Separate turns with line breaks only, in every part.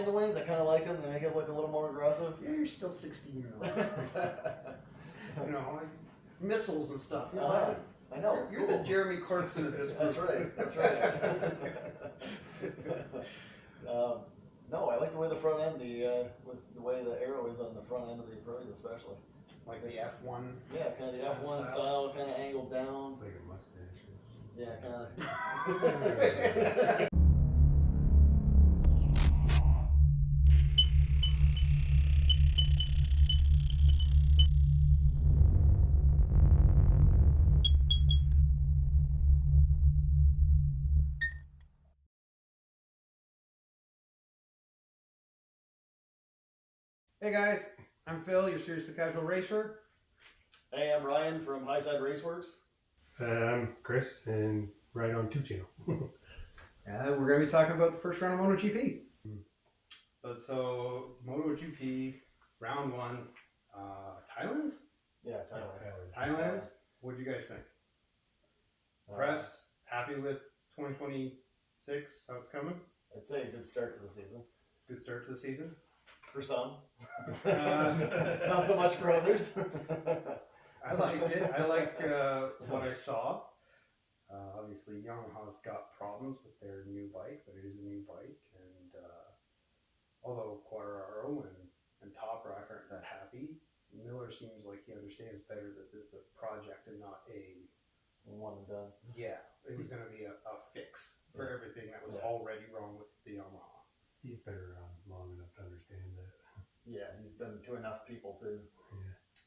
behind the wings. I kind of like them. They make it look a little more aggressive.
Yeah, you're still 16 years old. You know, like missiles and stuff.
I know.
You're the Jeremy Clarkson of this group.
That's right. That's right. No, I like the way the front end, with the way the arrow is on the front end of the Aprillia, especially.
Like the F1.
Yeah, kind of the F1 style, kind of angled down.
It's like a mustache.
Yeah, kind of.
Hey guys, I'm Phil, your Seriously Casual Racer.
Hey, I'm Ryan from Highside Raceworks.
I'm Chris, and right on 2 channel.
We're going to be talking about the first round of MotoGP. So, MotoGP, round 1, Thailand?
Yeah,
Thailand? What do you guys think? Impressed? Happy with 2026? How it's coming?
I'd say a good start to the season.
Good start to the season?
For some. Not so much for others.
I liked it. I like what I saw. Obviously, Yamaha's got problems with their new bike, but it is a new bike. And although Quartararo and Toprak aren't that happy, Miller seems like he understands better that this is a project and not a
one and done.
Yeah, it was going to be a fix for everything that was already wrong with the Yamaha.
He's been around long enough to understand that.
Yeah, he's been to enough people too.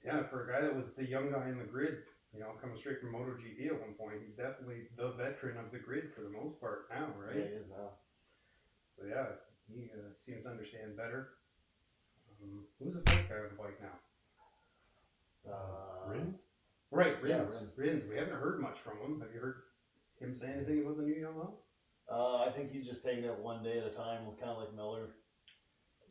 Yeah, for a guy that was the young guy in the grid, you know, coming straight from MotoGP at one point, he's definitely the veteran of the grid for the most part now, right?
Yeah, he is now.
So yeah, he seems to understand better. Who's the first guy on the bike now?
Rins?
Right, Rins.
Yeah,
Rins. We haven't heard much from him. Have you heard him say anything about the new Yamaha?
I think he's just taking it one day at a time, kind of like Miller.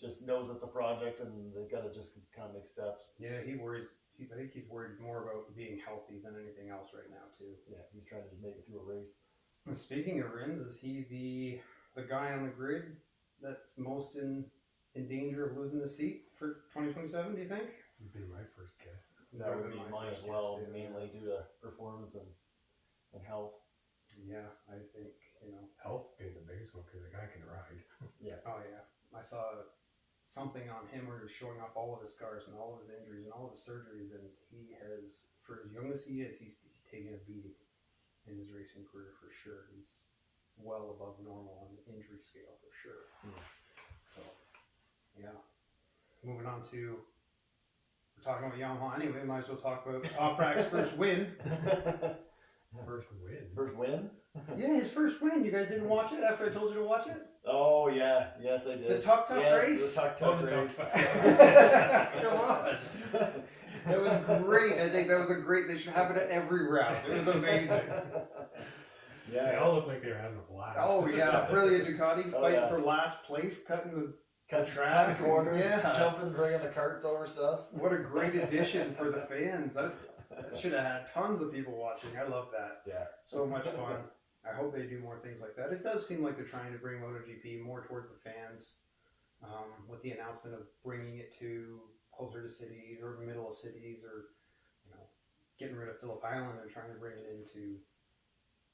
Just knows it's a project and they've got to just kind of make steps.
Yeah, he worries. I think he's worried more about being healthy than anything else right now, too.
Yeah, he's trying to just make it through a race.
And speaking of Rins, is he the guy on the grid that's most in danger of losing the seat for 2027, do you think?
Would be my first guess.
That would be mine as well, mainly due to performance and health.
Yeah, I think, you know.
Health being the biggest one because the guy can ride.
Yeah.
Oh, yeah. I saw something on him where he was showing off all of his scars and all of his injuries and all of his surgeries, and he has, for as young as he is, he's taken a beating in his racing career for sure. He's well above normal on the injury scale for sure. So, yeah. Moving on to, we're talking about Yamaha anyway, might as well talk about Toprak's first win.
First win?
First win?
Yeah, his first win. You guys didn't watch it after I told you to watch it?
Oh, yeah. Yes, I did.
The Tuk Tuk race?
The Tuk Tuk race.
Come on. That was great. I think that was a great, they should have it at every round. It was amazing.
Yeah.
They all look like they were having a blast.
Oh, yeah. Aprilia Ducati fighting for last place, cutting the track.
Corners,
Yeah.
jumping, bringing the carts over stuff.
What a great addition for the fans. That should have had tons of people watching. I love that.
Yeah.
So much fun. I hope they do more things like that. It does seem like they're trying to bring MotoGP more towards the fans, with the announcement of bringing it to closer to cities or middle of cities, or getting rid of Phillip Island and trying to bring it into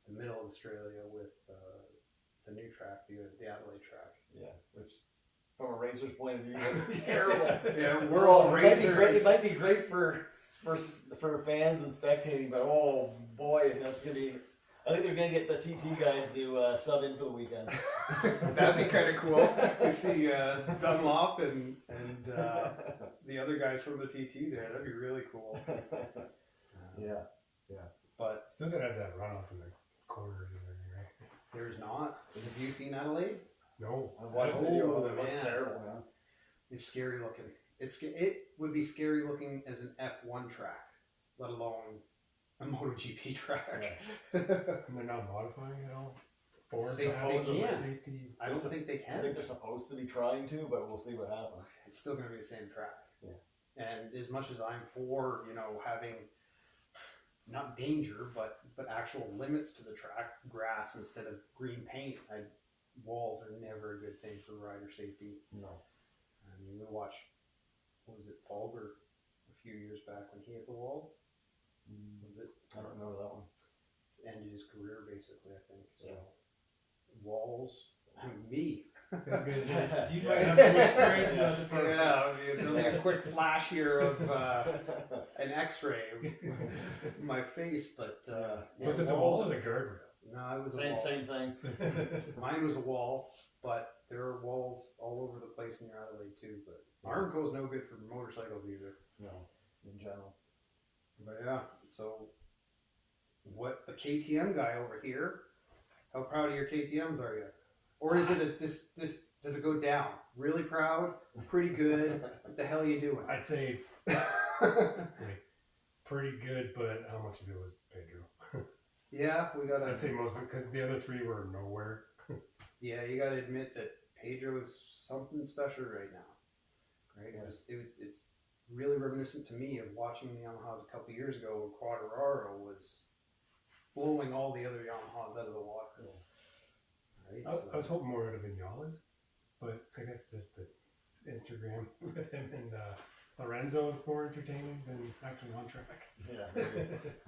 the middle of Australia with the new track, the Adelaide track.
Yeah, which from a racer's point of view is terrible.
Yeah, we're all racers.
It might be great for fans and spectating, but oh boy, that's gonna be. I think they're gonna get the TT guys to sub in for the weekend.
That'd be kind of cool. You see Dunlop and the other guys from the TT there. That'd be really cool.
Yeah.
But
still gotta have that runoff in the corners and everything, right?
There's not. Have you seen Adelaide?
No.
I watched a video of it. It looks terrible, man.
It's scary looking. It would be scary looking as an F1 track, let alone a MotoGP track.
Yeah.
And they're not modifying it all?
They can.
Safety.
I don't think they can.
I think they're supposed to be trying to, but we'll see what happens.
It's still going to be the same track.
Yeah.
And as much as I'm for, having not danger, but actual limits to the track, grass instead of green paint, walls are never a good thing for rider safety.
No.
I mean, we watched, what was it, Falber a few years back when he hit the wall? Was it?
I don't remember that one.
It's ended his career basically, I think. So
Yeah.
walls, me.
I was gonna say, you might have some experience in that department.
Yeah, it's only a quick flash here of an X-ray of my face, but
Was it the walls or the guardrail?
No, it was a
Same
wall.
same thing.
Mine was a wall, but there are walls all over the place in your Adelaide too. But Armco is no good for motorcycles either.
No, in general.
But yeah, so what the KTM guy over here? How proud of your KTMs are you? Or is it does it go down? Really proud? Pretty good? What the hell are you doing?
I'd say like, pretty good, but how much of it was Pedro?
Yeah, we gotta.
I'd say most of it, because the other three were nowhere.
Yeah, you gotta admit that Pedro is something special right now. Right? It's really reminiscent to me of watching the Yamahas a couple years ago when Quadraro was blowing all the other Yamahas out of the water. Right?
I was hoping more out of Vinales, but I guess just the Instagram with him and Lorenzo is more entertaining than actually on track.
Yeah.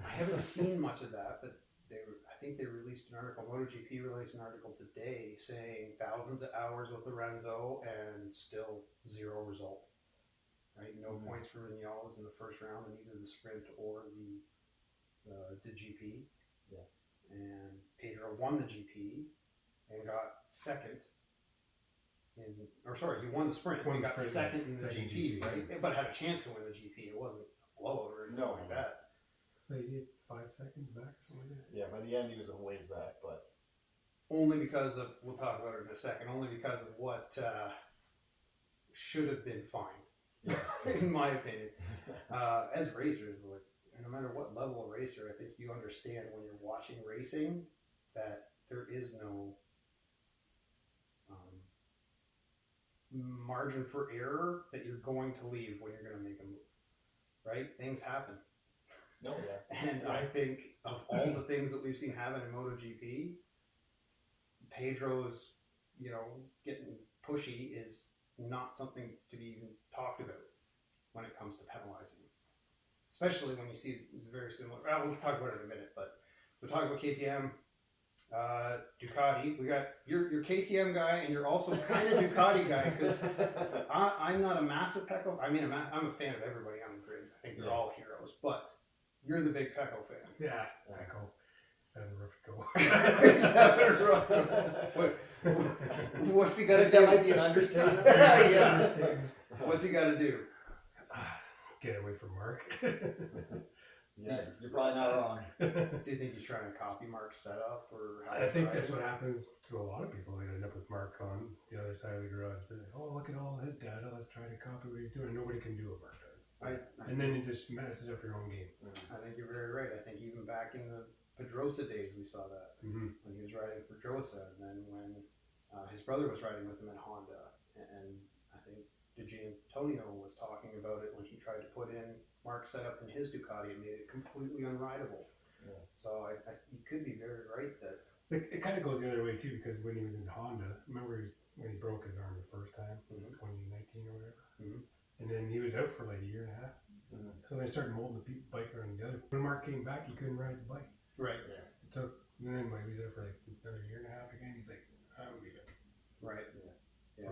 I haven't seen much of that, but I think they released an article. MotoGP released an article today saying thousands of hours with Lorenzo and still zero result. Right, no points for Vinales in the first round in either the sprint or the GP.
Yeah,
and Pedro won the GP and got second. He won the sprint. He got second in the GP, right? But had a chance to win the GP. It wasn't a blowout or anything like that.
He hit 5 seconds back or something like that.
Yeah, by the end he was a ways back, but
only because of, we'll talk about it in a second, only because of what should have been fine, in my opinion. As racers, like, no matter what level of racer, I think you understand when you're watching racing that there is no margin for error that you're going to leave when you're going to make a move, right? Things happen.
No, yeah.
And I think of all the things that we've seen happen in MotoGP, Pedro's, getting pushy is not something to be even talked about when it comes to penalizing. Especially when you see it's very similar. Well, we'll talk about it in a minute, but we'll talk about KTM, Ducati. We got your KTM guy, and you're also kind of Ducati guy, because I'm not a massive Pecco. I mean, I'm a fan of everybody on the grid. I think they're all heroes, but you're the big Pecco fan.
Yeah, Pecco. That rough go.
What's he got to do?
That might be an understatement.
Yeah. What's he got to do?
Get away from Mark.
Yeah, you're probably not wrong.
Do you think he's trying to copy Mark's setup, or how
I think that's what happens to a lot of people. They end up with Mark on the other side of the garage. They're like, oh, look at all his data. Let's try to copy what he's doing. Nobody can do what Mark does. And then it just messes up your own game.
I think you're very right. I think even back in the Pedrosa days, we saw that when he was riding for Pedrosa, and then when his brother was riding with him at Honda, and I think Antonio was talking about it when he tried to put in Mark's setup in his Ducati. It made it completely unrideable. Yeah. So you could be very right that
it kind of goes the other way too, because when he was in Honda, remember when he broke his arm the first time, 2019 or whatever, and then he was out for like a year and a half. So they started molding the bike around together. When Mark came back, he couldn't ride the bike.
Right.
Yeah. So and then when he was there for like another year and a half again, he's like, I'm leaving.
Right. Yeah.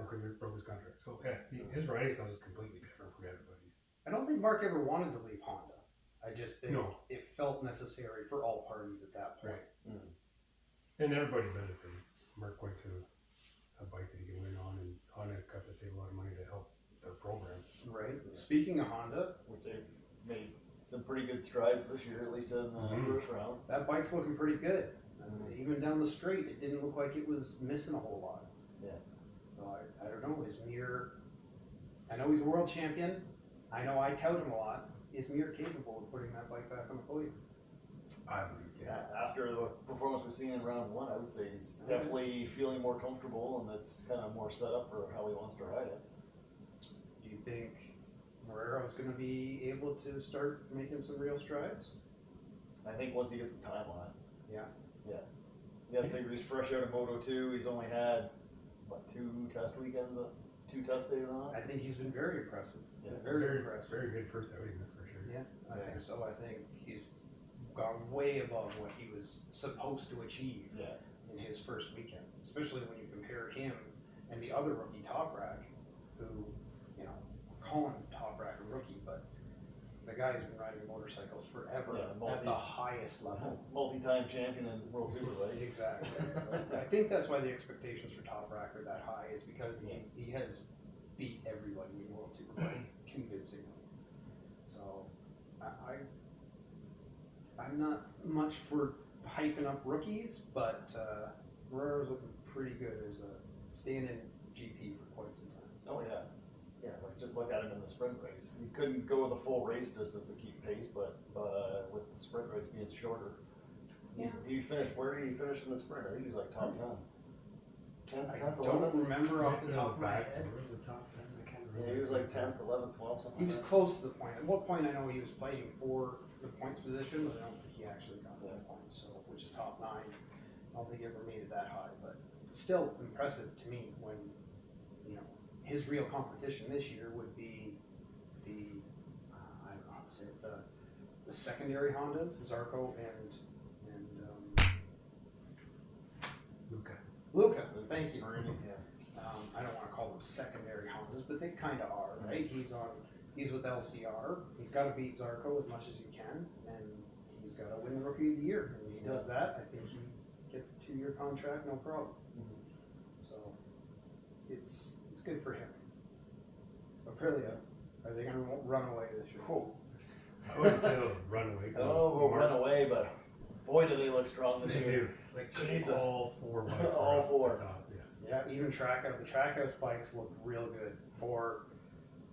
Because he broke his contract. So yeah, his riding style is completely different from everybody's.
I don't think Mark ever wanted to leave Honda. I just think it felt necessary for all parties at that point.
Right. And everybody benefited. Mark went to a bike that he could win on, and Honda got to save a lot of money to help their program.
Right. Yeah. Speaking of Honda,
which they made some pretty good strides this year, at least in the first round.
That bike's looking pretty good. Even down the straight, it didn't look like it was missing a whole lot.
Yeah. So
I don't know. Is Mir? I know he's a world champion. I know I tout him a lot. Is Mir capable of putting that bike back on the podium?
I believe,
yeah. After the performance we've seen in round one, I would say he's definitely feeling more comfortable, and that's kind of more set up for how he wants to ride it.
Do you think Moreira's going to be able to start making some real strides?
I think once he gets some time on it.
Yeah.
Yeah. You got to figure he's fresh out of Moto 2. He's only had, what, 2 test weekends, 2 test days on
I think he's been very impressive.
Yeah.
Very impressive.
Very good first outing, that's for sure.
Yeah, I think so. I think he's gone way above what he was supposed to achieve in his first weekend, especially when you compare him and the other rookie Toprak, who, you know, call him Toprak a rookie, but the guy's been riding motorcycles forever at the highest level.
Multi-time champion in World Superbike.
Exactly. So I think that's why the expectations for Toprak are that high, is because he has beat everybody in World Superbike convincingly. So I'm not much for hyping up rookies, but Guerrero's looking pretty good as a staying in GP for quite some time.
Oh yeah. Yeah, like just look at him in the sprint race. He couldn't go the full race distance to keep pace, but with the sprint race being shorter, he finished. Where did he finish in the sprint? I think he was like top 10. 10th,
I
10th,
don't
11th.
remember off the top of my head.
The top 10, I can't remember.
Yeah, he was like 10th, 11th, 12th, something.
He was
like that.
close to the point. At what point I know he was fighting for the points position, but I don't think he actually got that point. So, which is top 9. I don't think he ever made it that high, but still impressive to me when, you know, his real competition this year would be the I don't know how to say it, the secondary Hondas, Zarco and Luca. Thank you. I don't want to call them secondary Hondas, but they kind of are, right? He's with LCR. He's got to beat Zarco as much as he can, and he's got to win the Rookie of the Year. And when he does that, I think he gets a 2-year contract, no problem. So it's good for him. Aprilia, are they going to run away this year?
Cool.
I wouldn't say they'll run away.
I don't know if we'll run away, but boy, do they look strong this
They
year.
do. Like
Jesus.
all 4 bikes.
All
are up
4.
the top,
Yeah, even the Trackhouse bikes look real good for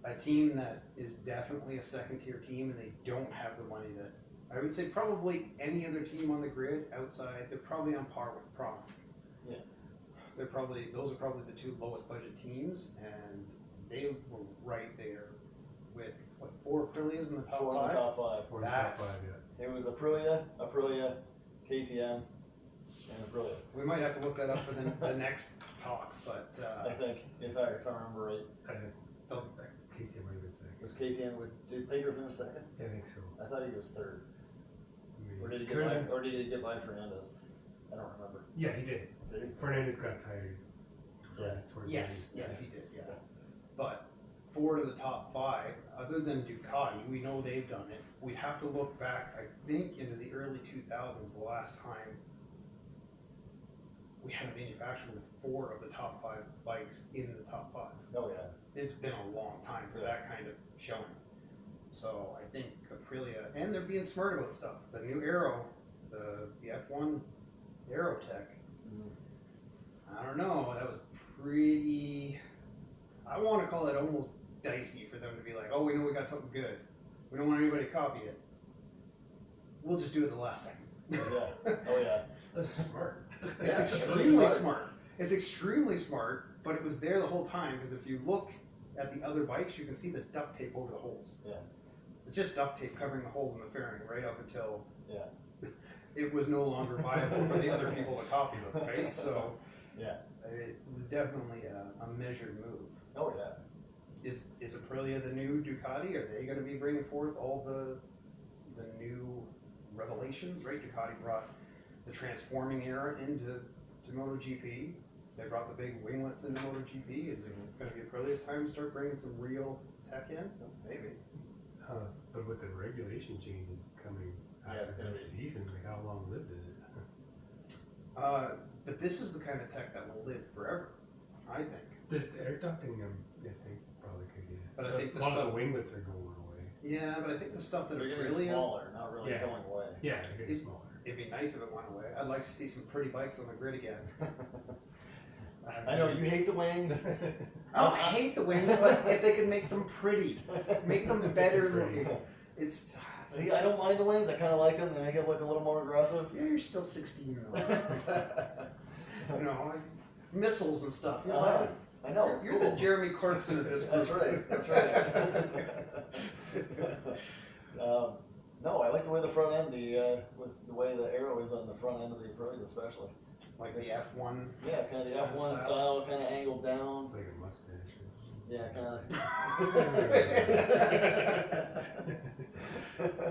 a team that is definitely a second-tier team, and they don't have the money that I would say probably any other team on the grid outside. They're probably on par with Prom.
Yeah,
those are probably the 2 lowest budget teams, and they were right there with what 4 Aprilias in the top
4
5.
in the top 5.
4 in the top 5,
It was Aprilia, KTM, and Aprilia.
We might have to look that up for the next talk, but
I think if I remember right,
KTM might have been second.
was KTM did Baker finish second?
Yeah, I think so.
I thought he was 3rd.
Maybe.
Or did he get by Fernandez? I don't remember.
Yeah, he did.
Did he?
Fernandez got tired. Towards
yes,
the end.
he did. Yeah, but 4 of the top 5, other than Ducati, we know they've done it. We'd have to look back, I think, into the early 2000s, the last time we had a manufacturer with 4 of the top 5 bikes in the top 5.
Oh yeah.
It's been a long time for that kind of showing. So I think Aprilia, and they're being smart about stuff. The new Aero, the F1 Aerotech, I don't know, that was pretty, I want to call it almost dicey for them to be like, oh, we know we got something good. We don't want anybody to copy it. We'll just do it the last second.
Yeah. Oh yeah.
That's smart.
It's extremely smart. It's extremely smart, but it was there the whole time, because if you look at the other bikes, you can see the duct tape over the holes.
Yeah.
It's just duct tape covering the holes in the fairing right up until it was no longer viable for the other people to copy them, right? So
yeah,
it was definitely a measured move.
Oh yeah.
Is Aprilia the new Ducati? Are they going to be bringing forth all the new revelations, right? Ducati brought the transforming era into MotoGP. They brought the big winglets into MotoGP. Is it going to be Aprilia's time to start bringing some real tech in?
Maybe.
But with the regulation changes coming after this season, like how long lived is it?
But this is the kind of tech that will live forever, I think.
This air ducting, I think probably could get.
But I think
a lot of the winglets are going away.
Yeah, but I think the stuff that
They're
are
getting smaller, not really going away.
Yeah, they're getting smaller.
It'd be nice if it went away. I'd like to see some pretty bikes on the grid again.
I know you hate the wings.
I don't hate the wings, but if they could make them pretty, make them better looking. It's
see, I don't mind the wings. I kind of like them. They make it look a little more aggressive.
Yeah, you're still 16 though. You know, like missiles and stuff.
I know.
You're the Jeremy Clarkson of this group.
That's right. That's right. No, I like the way the front end, with the way the arrow is on the front end of the Aprilia, especially.
Like the F1.
Yeah, kind of the F1 style, kind of angled down.
It's like a mustache.
Yeah, kind of.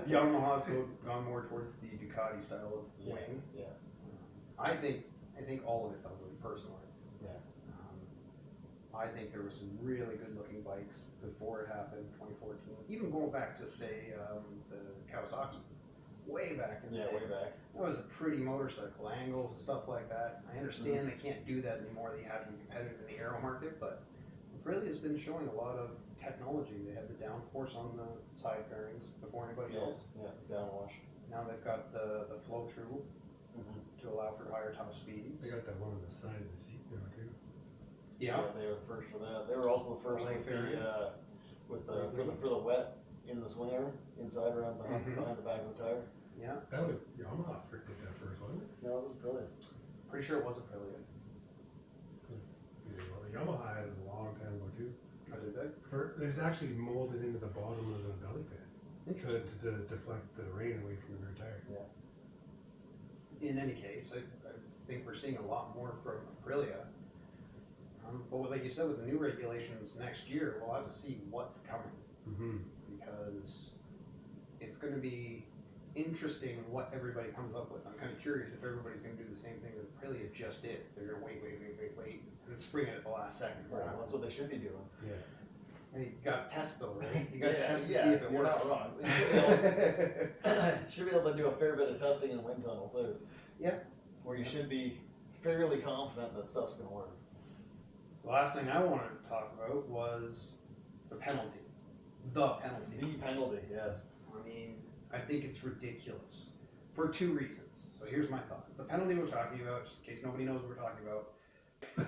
Yamaha's gone more towards the Ducati style of wing.
Yeah.
I think all of it's ugly personally.
Yeah.
I think there were some really good looking bikes before it happened, 2014. Even going back to say the Kawasaki, way back in the day.
Way back.
That was a pretty motorcycle, angles and stuff like that. I understand they can't do that anymore. They have to be competitive in the aero market, but Aprillia has been showing a lot of technology. They had the downforce on the side fairings before anybody else.
Yeah, downwash.
Now they've got the flow through to allow for higher top speeds.
They got that one on the side of the seat now too.
Yeah.
They were the first for that. They were also the first with for the wet in the swing arm inside around behind the back of the tire.
Yeah.
That was Yamaha did that first, wasn't it?
No, it was brilliant.
Pretty sure it was Aprillia.
Yeah, well, Yamaha had it a long time ago too.
How did they?
It was actually molded into the bottom of the belly pad to deflect the rain away from the rear tire.
Yeah.
In any case, I think we're seeing a lot more from Aprillia. But like you said, with the new regulations next year, we'll have to see what's coming. Because it's going to be interesting what everybody comes up with. I'm kind of curious if everybody's going to do the same thing that Aprilia just did. They're going to wait, and then spring it at the last second.
Right. That's what they should be doing.
Yeah.
And you got to test though, right? You got to test to see if it
you're
works.
Not wrong. Should be able to do a fair bit of testing in wind tunnel too.
Yeah.
Where you should be fairly confident that stuff's going to work.
The last thing I wanted to talk about was the penalty. The penalty.
The penalty, yes.
I mean, I think it's ridiculous for two reasons. So here's my thought. The penalty we're talking about, just in case nobody knows what we're talking about,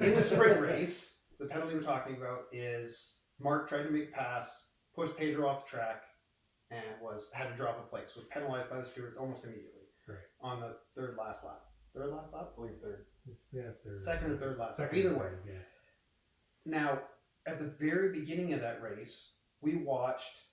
in the sprint race, the penalty we're talking about is Mark tried to make a pass, pushed Pedro off the track, and had to drop a place. Was penalized by the stewards almost immediately on the third last lap. Third last lap?
I believe third.
It's third.
Second or third last lap.
Second,
Either way.
Yeah.
Now, at the very beginning of that race, we watched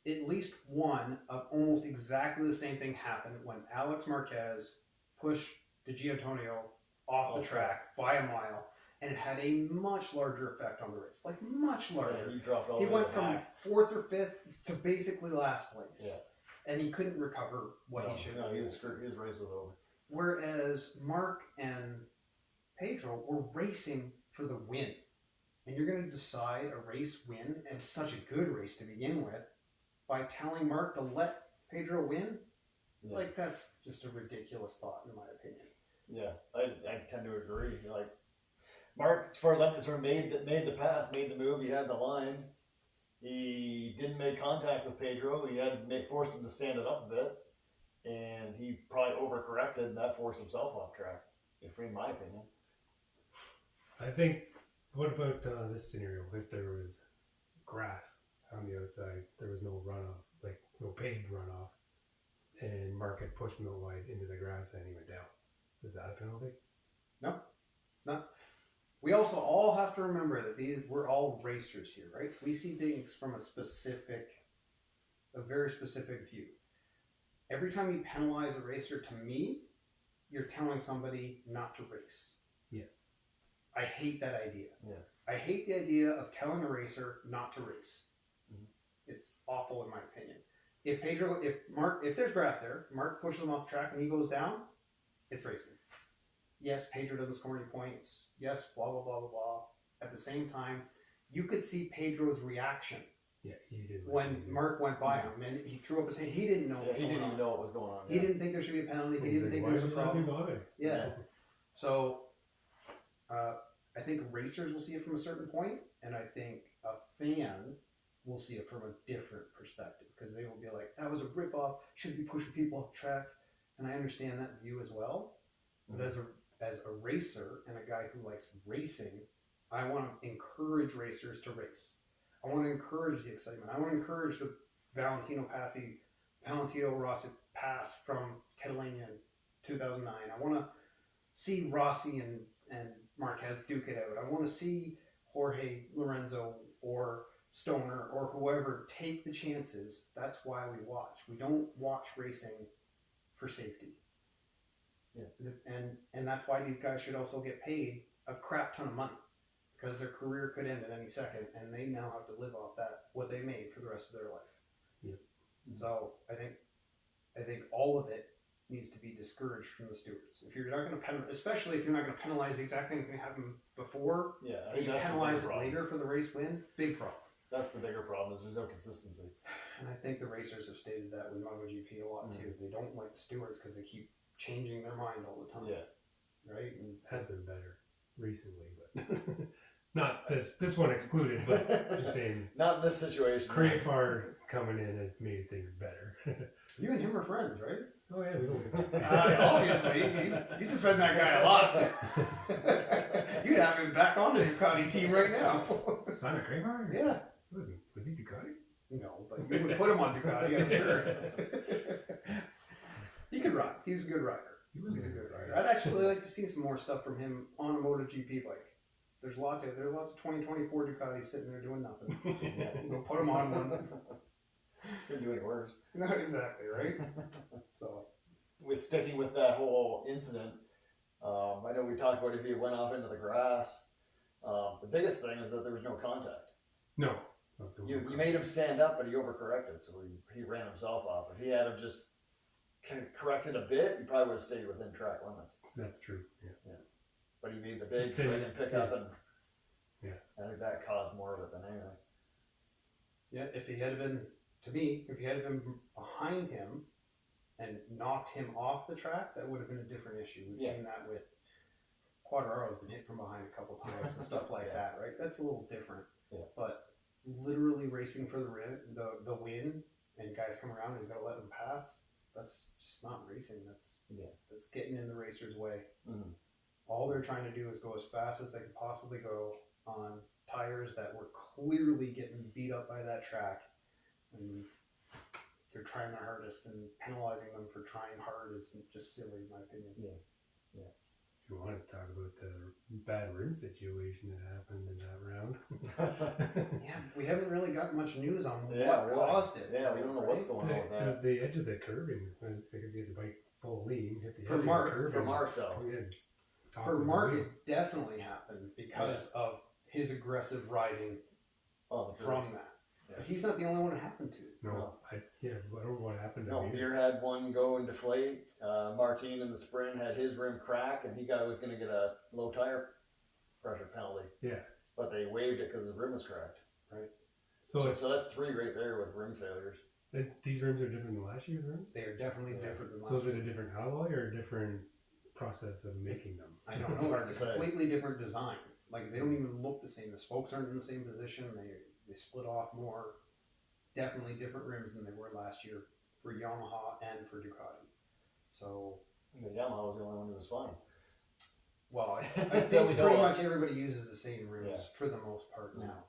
at least one of almost exactly the same thing happen when Alex Marquez pushed De Gianantonio off the track by a mile, and it had a much larger effect on the race, like much larger.
Yeah, he dropped all
he
the way
went
to
from
back.
fourth or fifth to basically last place,
Yeah.
and he couldn't recover what he should have.
No, his race was over.
Whereas Mark and Pedro were racing for the win. And you're going to decide a race win, and such a good race to begin with, by telling Mark to let Pedro win?
Yeah.
Like, that's just a ridiculous thought, in my opinion.
Yeah, I tend to agree. Like, Mark, as far as I'm concerned, made the pass, made the move. He had the line. He didn't make contact with Pedro. He had forced him to stand it up a bit, and he probably overcorrected, and that forced himself off track. In my opinion,
I think. What about this scenario? If there was grass on the outside, there was no runoff, like no paved runoff, and Mark had pushed him out wide into the grass and he went down. Is that a penalty?
No. We also all have to remember that we're all racers here, right? So we see things from a very specific view. Every time you penalize a racer, to me, you're telling somebody not to race.
Yes.
I hate that idea.
Yeah.
I hate the idea of telling a racer not to race. It's awful in my opinion. If there's grass there, Mark pushes him off the track and he goes down, it's racing. Yes, Pedro doesn't score any points. Yes, blah, blah, blah, blah, blah. At the same time, you could see Pedro's reaction.
Yeah, he did.
When Mark went by him and he threw up his hand, he didn't know what was going on.
He didn't even know what was going on.
He didn't think there should be a penalty. He didn't think there was a problem. Yeah. So, I think racers will see it from a certain point, and I think a fan will see it from a different perspective because they will be like, that was a ripoff, shouldn't be pushing people off the track. And I understand that view as well. But as a racer and a guy who likes racing, I want to encourage racers to race. I want to encourage the excitement. I want to encourage the Valentino Rossi pass from Catalunya in 2009. I want to see Rossi and Marquez duke it out. I want to see Jorge Lorenzo or Stoner or whoever take the chances. That's why we watch. We don't watch racing for safety. And that's why these guys should also get paid a crap ton of money, because their career could end at any second, and they now have to live off that, what they made for the rest of their life.
Yep.
So I think all of it needs to be discouraged from the stewards. If you're not going to especially if you're not going to penalize the exact thing that happened before,
I
and
think
you
that's
penalize
the
it
bigger
later for the race win, big problem.
That's the bigger problem, is there's no consistency.
And I think the racers have stated that with MotoGP a lot too. They don't like the stewards because they keep changing their mind all the time.
Yeah.
Right? And
has been better recently, but not this one excluded, but just saying.
Not in this situation.
Crayfar coming in has made things better.
You and him are friends, right?
Oh yeah, we don't.
Obviously, you defend that guy a lot. You'd have him back on the Ducati team right now.
Simon Crayfar?
Yeah.
Was he Ducati?
No, but you would put him on Ducati, I'm sure. He could ride. He was a good rider. He's a good rider. I'd actually like to see some more stuff from him on a MotoGP bike. There's lots of 2024 Ducatis sitting there doing nothing. We'll put him on one.
Couldn't do any worse.
No, exactly, right? So,
with sticking with that whole incident, I know we talked about if he went off into the grass. The biggest thing is that there was no contact.
No.
You made him stand up, but he overcorrected, so he ran himself off. If he had have just corrected a bit, he probably would have stayed within track limits.
That's true. Yeah.
But he made the big friggin' pickup, and I think that caused more of it than anything.
Yeah, if he had been behind him and knocked him off the track, that would have been a different issue. We've seen that with Quadraro's been hit from behind a couple times and stuff like that, right? That's a little different.
Yeah.
But literally racing for the win, and guys come around and you gotta let them pass. That's just not racing. That's getting in the racer's way.
Mm-hmm.
All they're trying to do is go as fast as they could possibly go on tires that were clearly getting beat up by that track, and they're trying their hardest, and penalizing them for trying hard is just silly, in my opinion.
Yeah.
If you want to talk about the bad rim situation that happened in that round.
Yeah, we haven't really got much news on what caused it.
Yeah, we don't know what's going on with that.
It was the edge of the curving, because he had the bike full lean, hit the edge
For
of the curve.
For Mark, though.
For Mark, it definitely happened because of his aggressive riding from that. Yeah. But he's not the only one it happened to.
No, I don't know what happened to
him. No, Beer had one go and deflate. Martin in the sprint had his rim crack, and he was going to get a low tire pressure penalty.
Yeah.
But they waived it because his rim was cracked.
Right.
So that's 3 right there with rim failures.
These rims are different than last year's rims?
They are definitely different than last
year. So is
year.
it a different alloy or a different process of making them?
I don't know. It's a completely different design. Like, they don't even look the same. The spokes aren't in the same position. They split off more. Definitely different rims than they were last year for Yamaha and for Ducati. So
Yamaha was the only one who was fine.
Well, I think pretty much everybody uses the same rims for the most part now.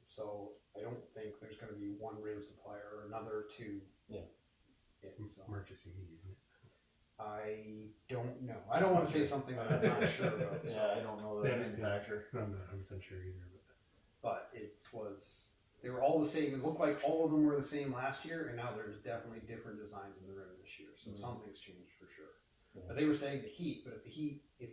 So I don't think there's going to be one rim supplier or another to.
It's emergency heat, isn't it?
I don't know. I don't want to say something that I'm not sure about.
I don't know the manufacturer.
I'm not 100% sure either.
But they were all the same. It looked like all of them were the same last year, and now there's definitely different designs in the rim this year. So something's changed for sure. Yeah. But they were saying the heat, but if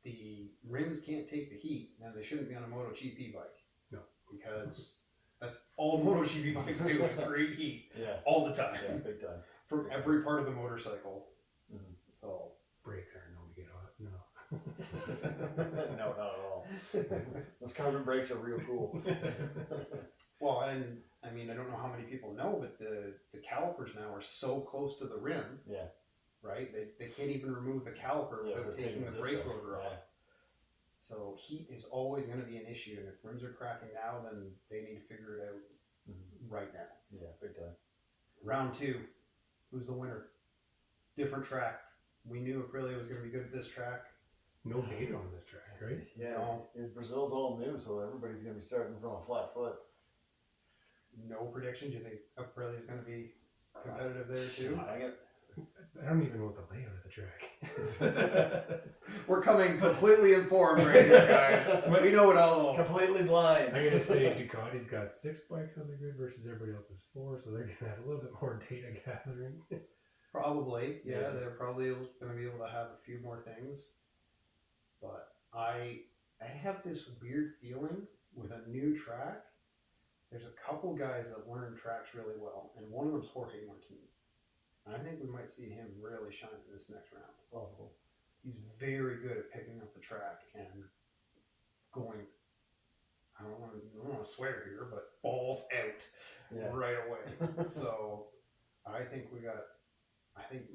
the rims can't take the heat, then they shouldn't be on a MotoGP bike.
No.
Because that's all MotoGP bikes do is create heat all the time.
Yeah, big time.
From every part of the motorcycle.
Mm-hmm.
So
brakes aren't known to get hot. No.
No, not at all. Those carbon brakes are real cool.
Well, and I mean, I don't know how many people know, but the calipers now are so close to the rim.
Yeah.
Right? They can't even remove the caliper without taking the brake rotor off. So heat is always going to be an issue, and if rims are cracking now, then they need to figure it out right now.
Yeah, big time.
Round 2, who's the winner? Different track. We knew Aprillia was going to be good at this track.
No data on this track, right?
Yeah. Brazil's all new, so everybody's going to be starting from a flat foot.
No predictions? You think Aprilia is going to be competitive there too?
I don't even know what the layout of the track is.
We're coming completely informed right here, guys. We know it all.
Completely blind.
I'm going to say Ducati's got 6 bikes on the grid versus everybody else's 4, so they're going to have a little bit more data gathering.
Probably, yeah,
Yeah.
they're probably going to be able to have a few more things. But I have this weird feeling with a new track. There's a couple guys that learn tracks really well, and one of them's Jorge Martin. And I think we might see him really shine in this next round.
Possible.
He's very good at picking up the track and going. I don't want to swear here, but balls out right away. So I think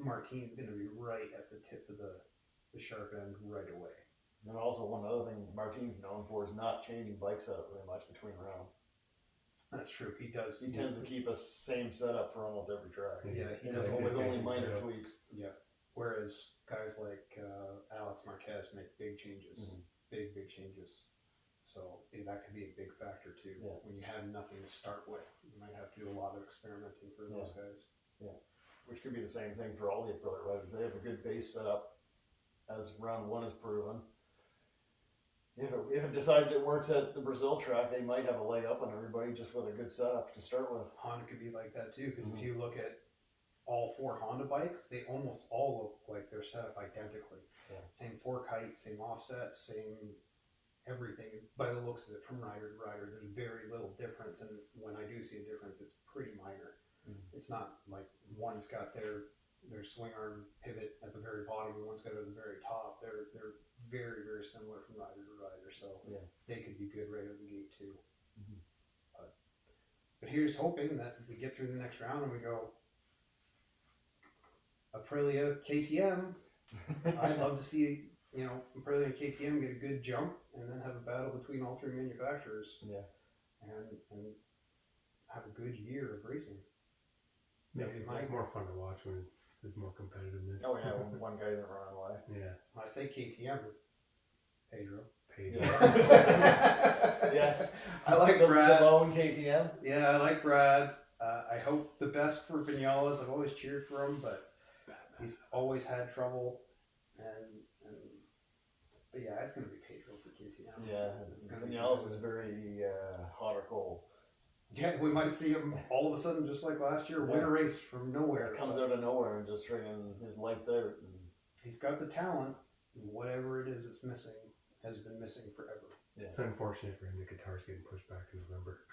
Martin's going to be right at the tip of the sharp end right away.
And also one other thing Martin's known for is not changing bike setup very much between rounds.
That's true. He does.
He tends to keep a same setup for almost every track.
Yeah, he does.
With only minor tweaks.
Yeah. Whereas guys like Alex Marquez make big changes, big changes. So that could be a big factor too.
Yeah.
When you have nothing to start with, you might have to do a lot of experimenting for those guys.
Yeah, which could be the same thing for all the Aprillia riders. They have a good base setup, as round one is proven. If it decides it works at the Brazil track, they might have a leg up on everybody just with a good setup to start with.
Honda could be like that too, because if you look at all 4 Honda bikes, they almost all look like they're set up identically.
Yeah. Same
fork height, same offsets, same everything. By the looks of it, from rider to rider, there's very little difference, and when I do see a difference, it's pretty minor. It's not like one's got their swing arm pivot at the very bottom and one's got it at the very top. They're very, very similar from rider to rider, so they could be good right out of the gate too. But here's hoping that we get through the next round and we go Aprilia KTM. I'd love to see Aprilia and KTM get a good jump and then have a battle between all 3 manufacturers.
Yeah,
and have a good year of racing.
Makes it more fun to watch when there's more competitiveness.
Oh yeah, when one guy doesn't run away.
Yeah.
When I say KTM, it's Pedro.
Yeah.
I like Brad.
The lone KTM.
Yeah, I like Brad. I hope the best for Vinales. I've always cheered for him, but he's always had trouble. But yeah, it's going to be Pedro for KTM.
Yeah, Vinales is very hot or cold.
Yeah, we might see him all of a sudden, just like last year, win a race from nowhere.
It comes out of nowhere and just stringing his lights out.
He's got the talent. Whatever it is that's missing has been missing forever.
Yeah. It's unfortunate for him the guitar's getting pushed back to November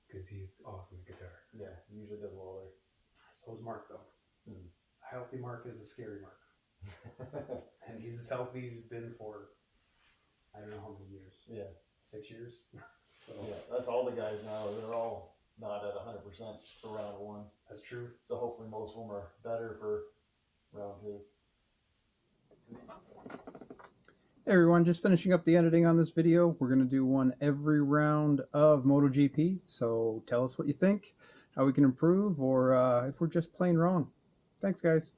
because he's awesome at guitar.
Yeah, he usually does well there.
So's Mark, though. A healthy Mark is a scary Mark. And he's as healthy as he's been for, I don't know how many years.
Yeah.
6 years. So
yeah, that's all the guys now. They're all not at 100% for round one.
That's true.
So hopefully most of them are better for round two.
Hey everyone, just finishing up the editing on this video. We're going to do one every round of MotoGP. So tell us what you think, how we can improve, or if we're just plain wrong. Thanks guys.